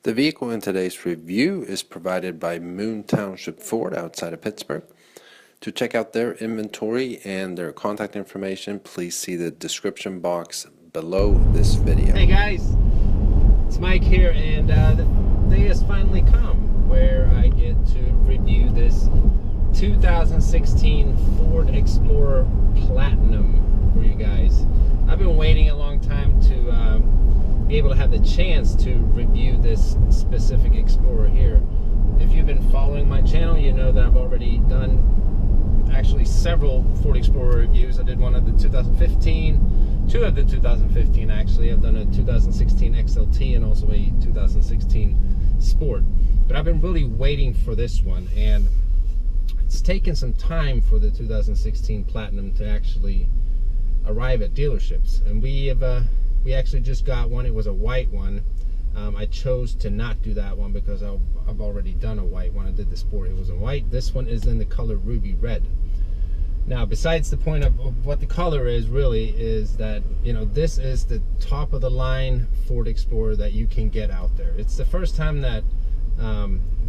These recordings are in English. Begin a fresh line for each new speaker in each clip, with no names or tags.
The vehicle in today's review is provided by Moon Township Ford outside of Pittsburgh. To check out their inventory and their contact information, please see the description box below this video.
Hey guys, it's Mike here, and the day has finally come where I get to review this 2016 Ford Explorer Platinum for you guys. I've been waiting a long time to be able to have the chance to review this specific Explorer here. If you've been following my channel, you know that I've already done actually several Ford Explorer reviews. I did one of the 2015, two of the 2015 actually. I've done a 2016 XLT and also a 2016 Sport. But I've been really waiting for this one, and it's taken some time for the 2016 Platinum to actually arrive at dealerships. And we actually just got one. It was a white one. I chose to not do that one because I've already done a white one. I did the Sport, it was in white. This one is in the color ruby red. Now, besides the point of what the color is, really is that, you know, this is the top of the line Ford Explorer that you can get out there. It's the first time that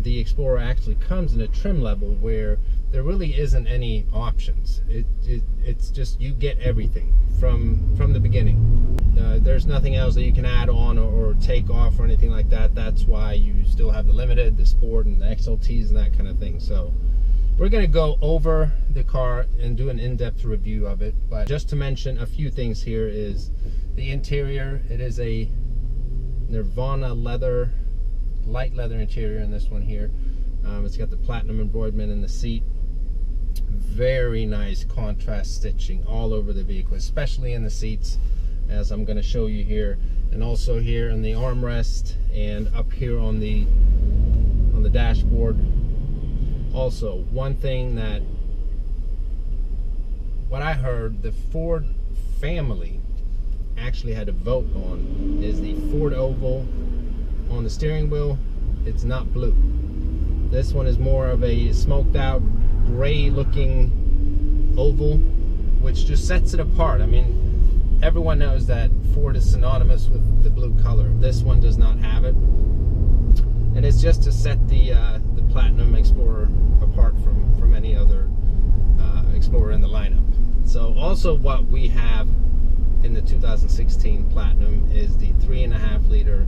the Explorer actually comes in a trim level where there really isn't any options. It's just, you get everything from the beginning. There's nothing else that you can add on or take off or anything like that. That's why you still have the Limited, the Sport, and the XLTs and that kind of thing. So we're going to go over the car and do an in-depth review of it. But just to mention a few things here is the interior. It is a Nirvana leather, light leather interior in this one here. It's got the platinum embroiderment in the seat. Very nice contrast stitching all over the vehicle, especially in the seats, as I'm going to show you here, and also here in the armrest and up here on the dashboard. Also, one thing that what I heard the Ford family actually had to vote on is the Ford oval on the steering wheel. It's not blue. This one is more of a smoked out gray looking oval, which just sets it apart. I mean, everyone knows that Ford is synonymous with the blue color. This one does not have it, and it's just to set the Platinum Explorer apart from any other Explorer in the lineup. So also what we have in the 2016 Platinum is the 3.5 liter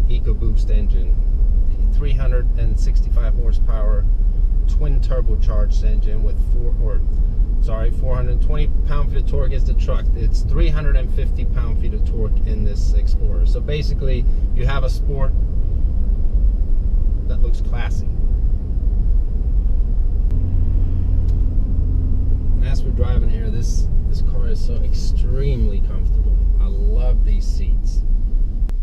EcoBoost engine, the 365 horsepower twin turbocharged engine with 420 pound-feet of torque is the truck. It's 350 pound-feet of torque in this Explorer. So basically, you have a Sport that looks classy. And as we're driving here, this car is so extremely comfortable. I love these seats.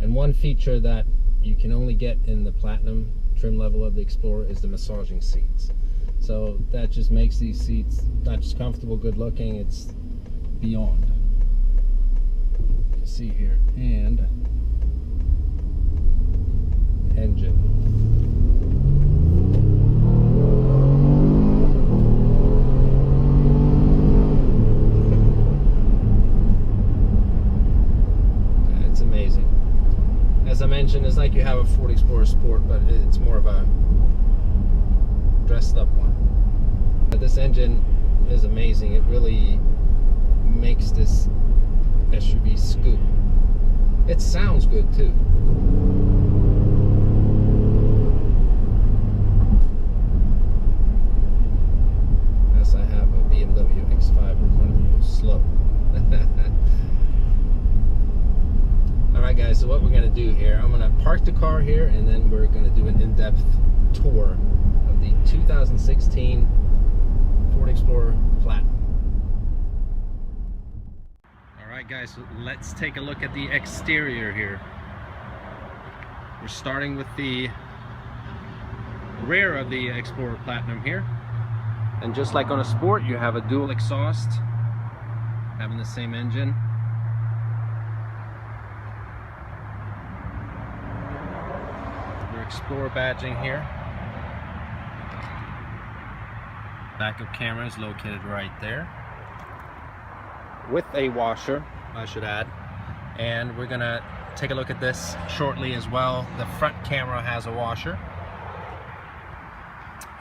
And one feature that you can only get in the Platinum trim level of the Explorer is the massaging seats. So that just makes these seats not just comfortable, good looking, it's beyond. You can see here, and engine. It's amazing. As I mentioned, it's like you have a Ford Explorer Sport, but it's more of a dressed up one. But this engine is amazing. It really makes this SUV scoot. It sounds good too. As I have a BMW X5 in front of me, slow. Alright guys, so what we're going to do here, I'm going to park the car here, and then we're going to do an in-depth tour of the 2016 Ford Explorer Platinum. Alright guys, so let's take a look at the exterior here. We're starting with the rear of the Explorer Platinum here. And just like on a Sport, you have a dual exhaust, having the same engine. Your Explorer badging here. Backup camera is located right there, with a washer, I should add. And we're gonna take a look at this shortly as well. The front camera has a washer.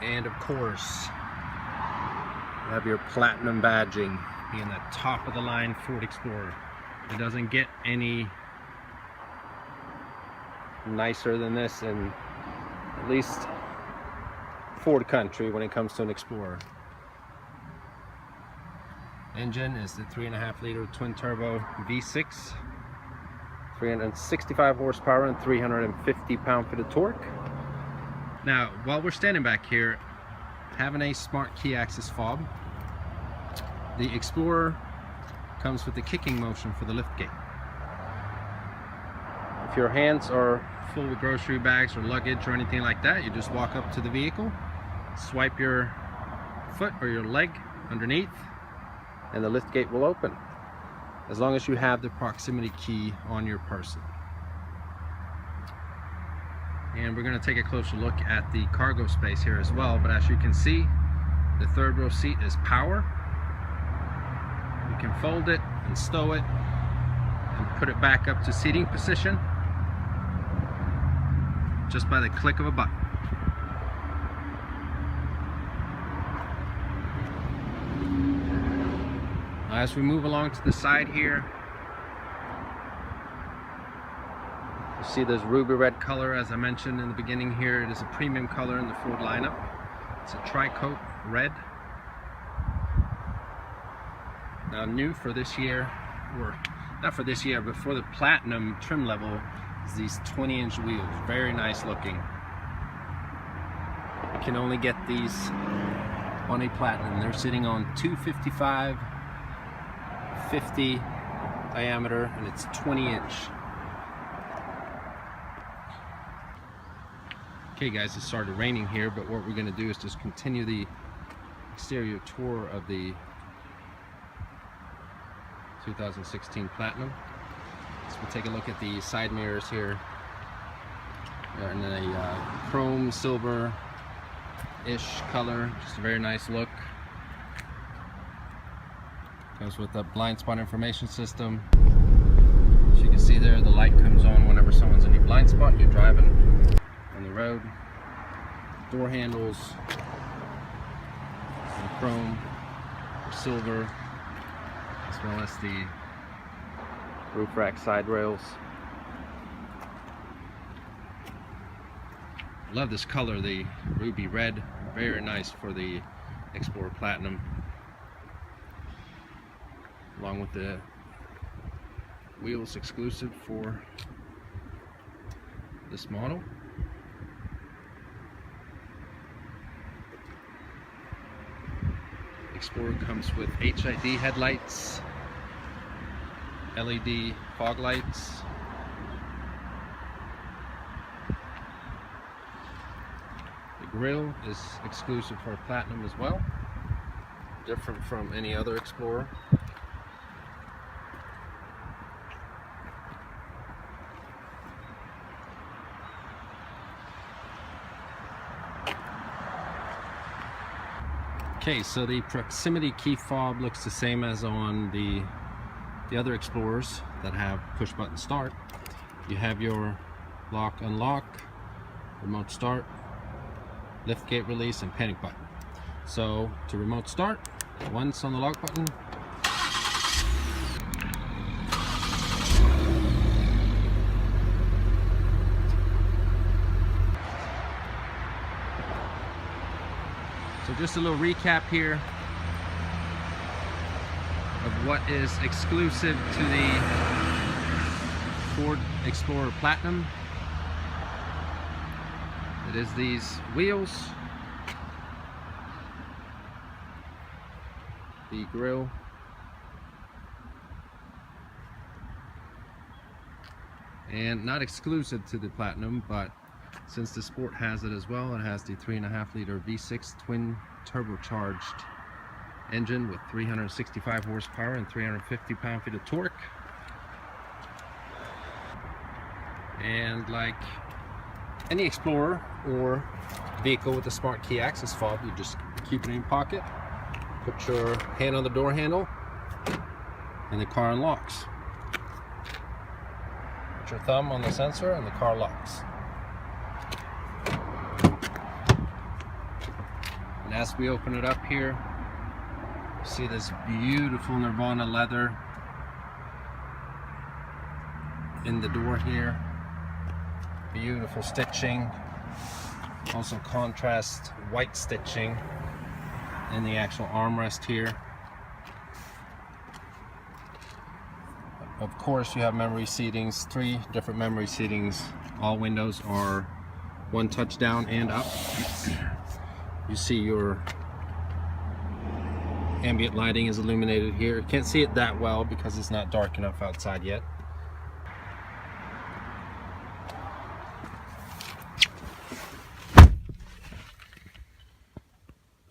And of course, you have your platinum badging, being the top of the line Ford Explorer. It doesn't get any nicer than this in at least Ford country when it comes to an Explorer. Engine is the 3.5-liter twin turbo V6, 365 horsepower and 350 pound-feet of torque. Now, while we're standing back here, having a smart key access fob, the Explorer comes with the kicking motion for the liftgate. If your hands are full of grocery bags or luggage or anything like that, you just walk up to the vehicle, swipe your foot or your leg underneath, and the liftgate will open, as long as you have the proximity key on your person. And we're going to take a closer look at the cargo space here as well, but as you can see, the third row seat is power. You can fold it and stow it and put it back up to seating position just by the click of a button. As we move along to the side here, you see this ruby red color. As I mentioned in the beginning here, it is a premium color in the Ford lineup. It's a tri-coat red. Now new for this year, or not for this year, but for the platinum trim level, is these 20-inch wheels. Very nice looking. You can only get these on a platinum. They're sitting on 255 50 diameter, and it's 20-inch. Okay guys, it started raining here, but what we're going to do is just continue the exterior tour of the 2016 Platinum. So we'll take a look at the side mirrors here. They're in a chrome silver-ish color, just a very nice look. Comes with a blind spot information system. As you can see there, the light comes on whenever someone's in a blind spot. You're driving on the road. Door handles, in chrome or silver, as well as the roof rack side rails. Love this color, the ruby red. Very nice for the Explorer Platinum, along with the wheels exclusive for this model. Explorer comes with HID headlights, LED fog lights, the grille is exclusive for Platinum as well, different from any other Explorer. Okay, so the proximity key fob looks the same as on the other Explorers that have push button start. You have your lock unlock, remote start, lift gate release, and panic button. So to remote start, once on the lock button, so just a little recap here of what is exclusive to the Ford Explorer Platinum. It is these wheels, the grille, and not exclusive to the Platinum, but since the Sport has it as well, it has the 3.5-liter V6 twin turbocharged engine with 365 horsepower and 350 pound-feet of torque. And like any Explorer or vehicle with a smart key access fob, you just keep it in your pocket, put your hand on the door handle, and the car unlocks. your thumb on the sensor and the car locks. And as we open it up here, you see this beautiful Nirvana leather in the door here. Beautiful stitching. Also contrast white stitching in the actual armrest here. Of course, you have memory seatings, 3 different memory seatings. All windows are 1 touch down and up. You see your ambient lighting is illuminated here. You can't see it that well because it's not dark enough outside yet.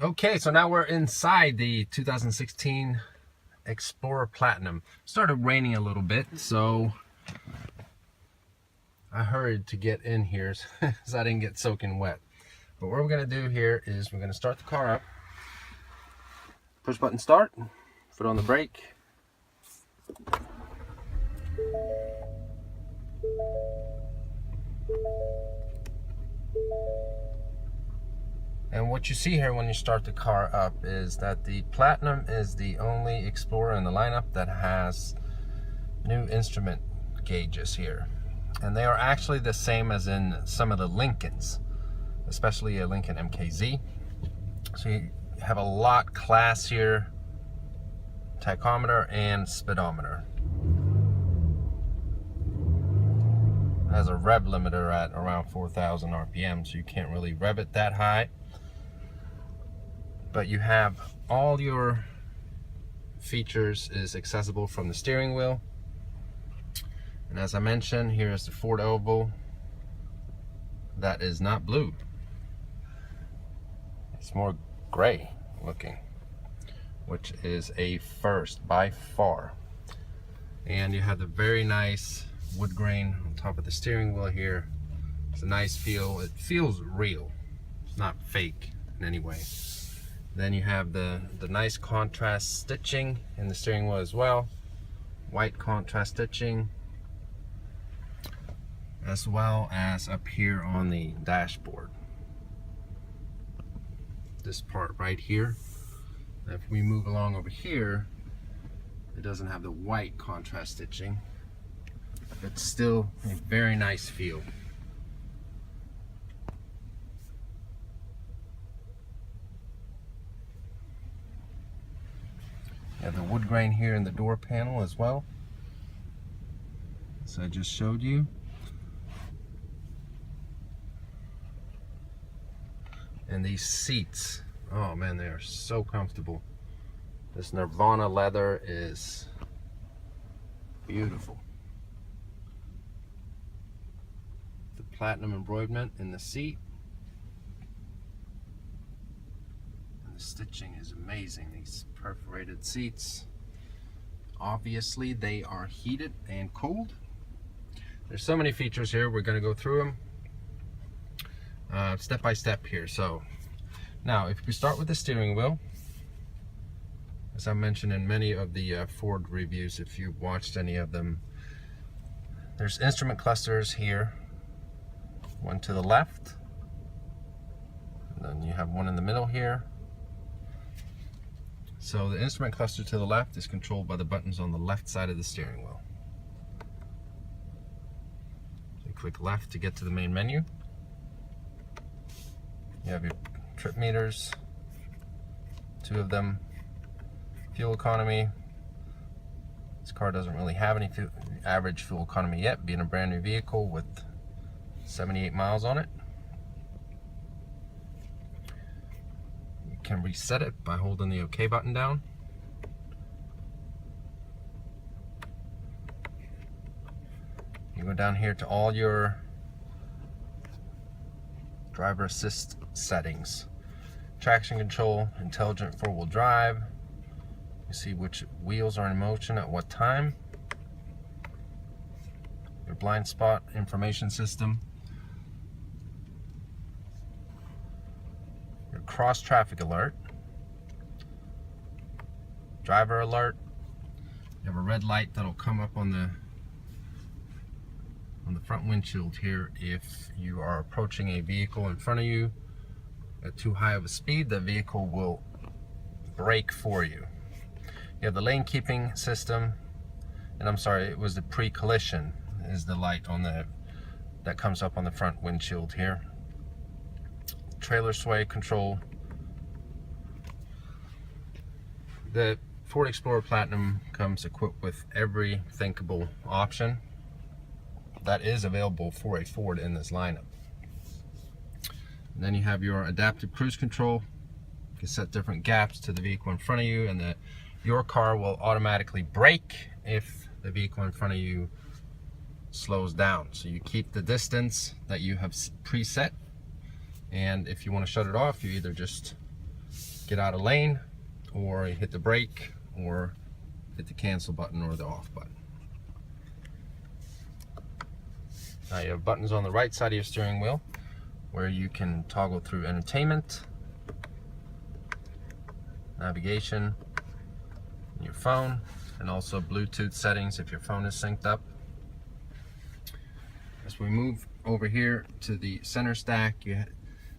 Okay, so now we're inside the 2016 Explorer Platinum. Started raining a little bit, so I hurried to get in here so I didn't get soaking wet. But what we're going to do here is we're going to start the car up. Push button start, foot on the brake. And what you see here when you start the car up is that the Platinum is the only Explorer in the lineup that has new instrument gauges here. And they are actually the same as in some of the Lincolns, especially a Lincoln MKZ. So you have a lot classier tachometer and speedometer. It has a rev limiter at around 4,000 RPM, so you can't really rev it that high. But you have all your features is accessible from the steering wheel. And as I mentioned, here is the Ford Oval that is not blue. It's more gray looking, which is a first by far. And you have the very nice wood grain on top of the steering wheel here. It's a nice feel. It feels real. It's not fake in any way. Then you have the nice contrast stitching in the steering wheel as well. White contrast stitching, as well as up here on the dashboard. This part right here. If we move along over here, it doesn't have the white contrast stitching. It's still a very nice feel. You have the wood grain here in the door panel as well, as I just showed you. And these seats, oh man, they are so comfortable. This Nirvana leather is beautiful. The platinum embroiderment in the seat. And the stitching is amazing. These perforated seats. Obviously, they are heated and cooled. There's so many features here. We're going to go through them step by step here. So now, if we start with the steering wheel, as I mentioned in many of the Ford reviews, if you've watched any of them, there's instrument clusters here. One to the left, and then you have one in the middle here. So the instrument cluster to the left is controlled by the buttons on the left side of the steering wheel. So you click left to get to the main menu. You have your trip meters, 2 of them. Fuel economy. This car doesn't really have any average fuel economy yet, being a brand new vehicle with 78 miles on it. You can reset it by holding the OK button down. You go down here to all your driver assist settings. Traction control, intelligent 4-wheel drive. You see which wheels are in motion at what time. Your blind spot information system. Your cross traffic alert. Driver alert. You have a red light that'll come up on the
on the front windshield here, if you are approaching a vehicle in front of you at too high of a speed, the vehicle will brake for you. You have the lane keeping system, and I'm sorry, it was the pre-collision is the light on the that comes up on the front windshield here. Trailer sway control. The Ford Explorer Platinum comes equipped with every thinkable option that is available for a Ford in this lineup. And then you have your adaptive cruise control. You can set different gaps to the vehicle in front of you, and your car will automatically brake if the vehicle in front of you slows down. So you keep the distance that you have preset, and if you want to shut it off, you either just get out of lane, or you hit the brake, or hit the cancel button or the off button. Now you have buttons on the right side of your steering wheel where you can toggle through entertainment, navigation, your phone, and also Bluetooth settings if your phone is synced up. As we move over here to the center stack,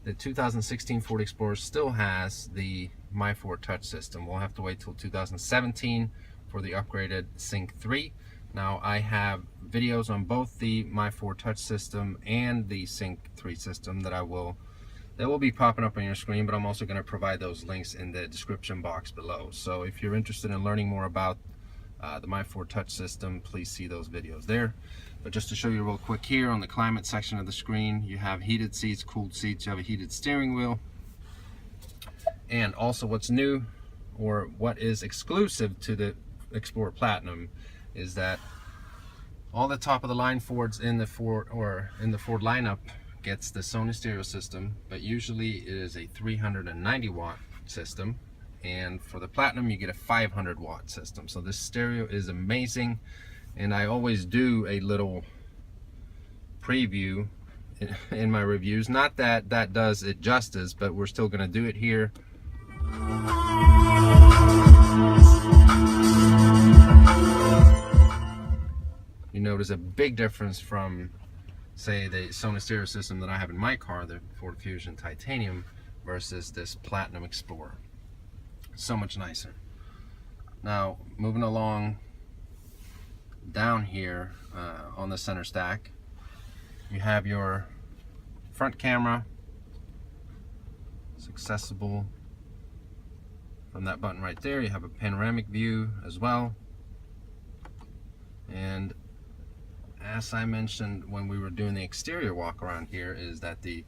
the 2016 Ford Explorer still has the My Ford Touch system. We'll have to wait till 2017 for the upgraded Sync 3. Now I have videos on both the My Ford Touch system and the Sync 3 system that will be popping up on your screen, but I'm also going to provide those links in the description box below. So if you're interested in learning more about the My Ford Touch system, please see those videos there. But just to show you real quick here on the climate section of the screen, you have heated seats, cooled seats, you have a heated steering wheel. And also what's new, or what is exclusive to the Explorer Platinum, is that all the top of the line Fords in the Ford lineup gets the Sony stereo system, but usually it is a 390 watt system, and for the Platinum you get a 500 watt system. So this stereo is amazing, and I always do a little preview in my reviews. Not that that does it justice, but we're still going to do it here. You notice a big difference from, say, the Sony stereo system that I have in my car, the Ford Fusion Titanium, versus this Platinum Explorer. So much nicer. Now, moving along down here on the center stack, you have your front camera. It's accessible from that button right there. You have a panoramic view as well. And as I mentioned when we were doing the exterior walk around here, is that the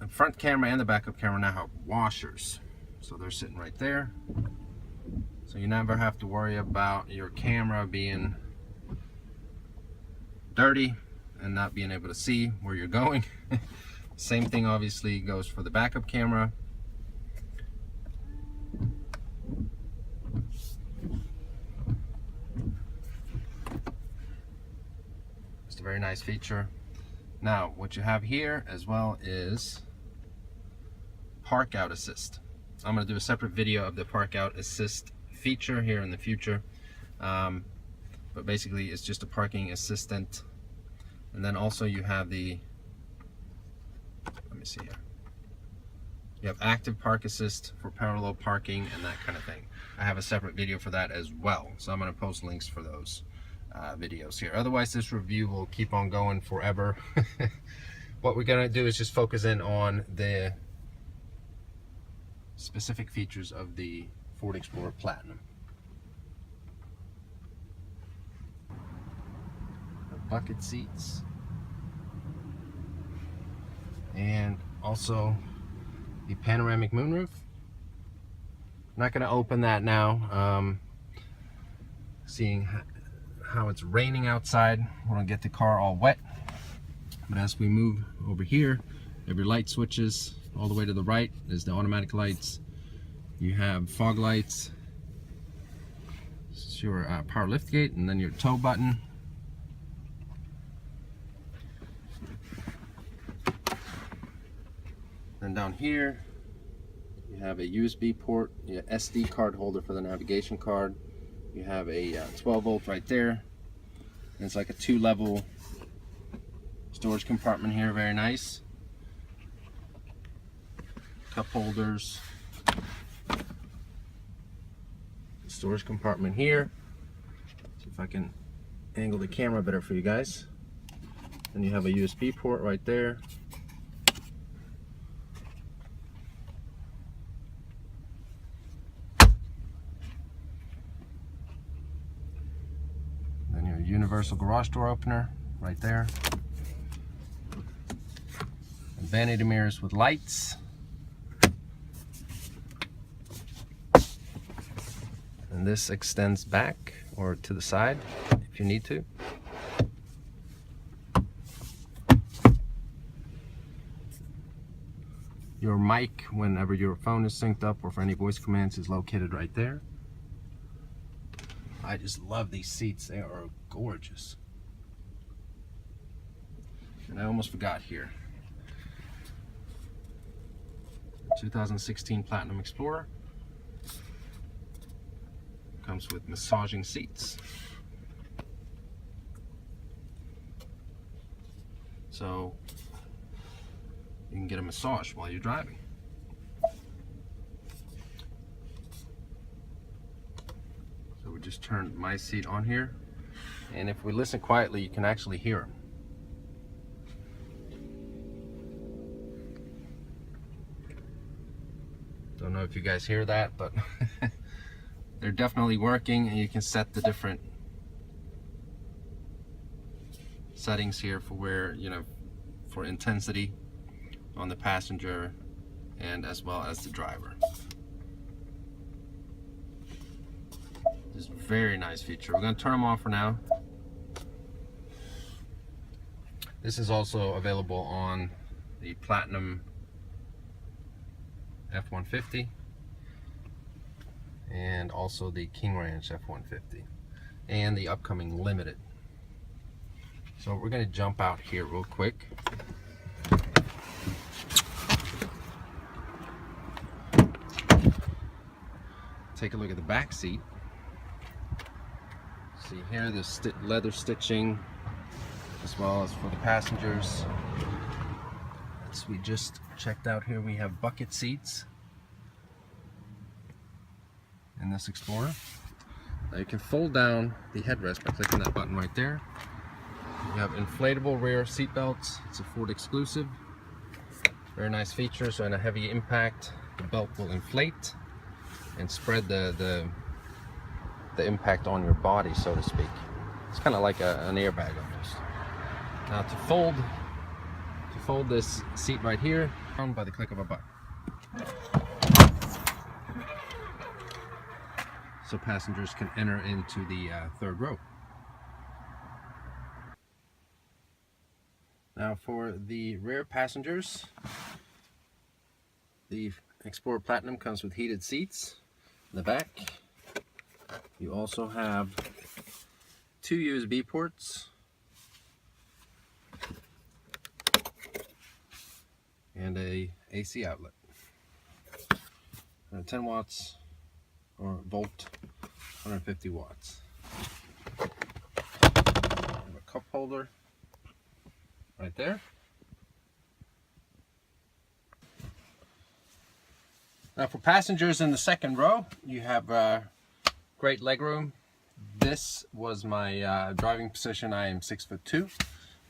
front camera and the backup camera now have washers. So they're sitting right there. So you never have to worry about your camera being dirty and not being able to see where you're going. Same thing obviously goes for the backup camera. It's a very nice feature. Now what you have here as well is Park Out Assist. I'm going to do a separate video of the Park Out Assist feature here in the future, but basically it's just a parking assistant. And then also you have the, let me see here, you have active park assist for parallel parking and that kind of thing. I have a separate video for that as well, so I'm going to post links for those videos here. Otherwise this review will keep on going forever. What we're going to do is just focus in on the specific features of the Ford Explorer Platinum. The bucket seats, and also the panoramic moonroof. Not going to open that now. Seeing how it's raining outside, we're going to get the car all wet. But as we move over here, every light switches. All the way to the right is the automatic lights. You have fog lights. This is your power lift gate, and then your tow button. Then down here, you have a USB port, you have SD card holder for the navigation card. You have a 12 volt right there. And it's like a 2-level
Storage compartment here, very nice. Cup holders. Storage compartment here. See if I can angle the camera better for you guys. And you have a USB port right there. Then your universal garage door opener right there. And vanity mirrors with lights. And this extends back or to the side if you need to. Your mic, whenever your phone is synced up or for any voice commands, is located right there. I just love these seats. They are gorgeous. And I almost forgot here. 2016 Platinum Explorer. Comes with massaging seats. So you can get a massage while you're driving. So we just turned my seat on here, and if we listen quietly, you can actually hear them. Don't know if you guys hear that, but they're definitely working, and you can set the different settings here for where, you know, for intensity on the passenger and as well as the driver. This is a very nice feature. We're going to turn them off for now. This is also available on the Platinum F-150 and also the King Ranch F-150 and the upcoming Limited. So we're going to jump out here real quick. Take a look at the back seat. See here the leather stitching as well as for the passengers. As we just checked out here, we have bucket seats in this Explorer. Now you can fold down the headrest by clicking that button right there. You have inflatable rear seat belts. It's a Ford exclusive. Very nice feature. So in a heavy impact, the belt will inflate and spread the impact on your body, so to speak. It's kind of like an airbag almost. Now to fold this seat right here, down by the click of a button. So passengers can enter into the third row. Now for the rear passengers, the Explorer Platinum comes with heated seats in the back. You also have 2 USB ports and a AC outlet. 10 watts or volt, 150 watts. You have a cup holder right there. Now for passengers in the second row, you have great legroom. This was my driving position. I am 6'2".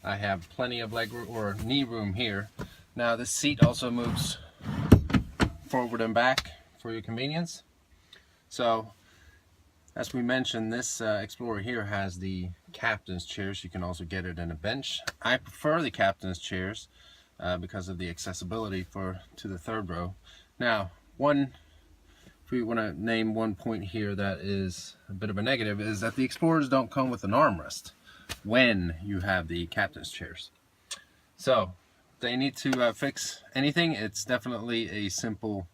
I have plenty of leg room or knee room here. Now this seat also moves forward and back for your convenience. So as we mentioned, this Explorer here has the captain's chairs. You can also get it in a bench. I prefer the captain's chairs because of the accessibility to the third row. Now, if we want to name one point here that is a bit of a negative, is that the Explorers don't come with an armrest when you have the captain's chairs. So they need to fix anything. It's definitely a simple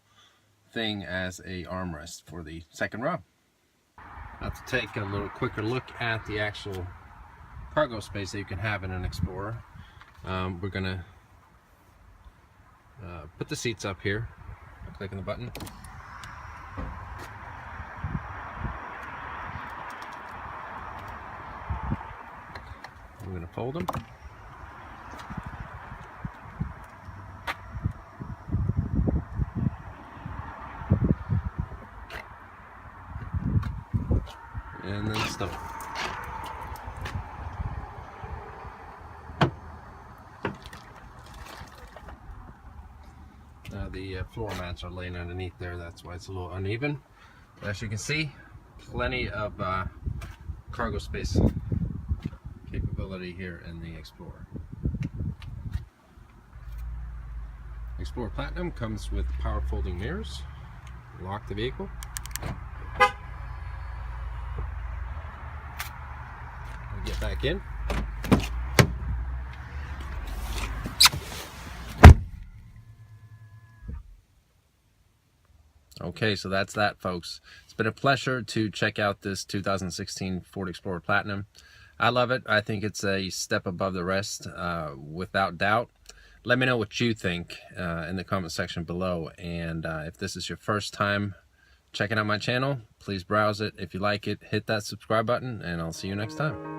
thing as a armrest for the second row. Now to take a little quicker look at the actual cargo space that you can have in an Explorer, we're gonna put the seats up here by clicking the button. I'm gonna fold them.
and then stone. The floor mats are laying underneath there, that's why it's a little uneven. But as you can see, plenty of cargo space capability here in the Explorer. Explorer Platinum comes with power folding mirrors. Lock the vehicle. We'll get back in. Okay, so that's that, folks. It's been a pleasure to check out this 2016 Ford Explorer Platinum. I love it. I think it's a step above the rest, without doubt. Let me know what you think in the comment section below. And if this is your first time checking out my channel, please browse it. If you like it, hit that subscribe button, and I'll see you next time.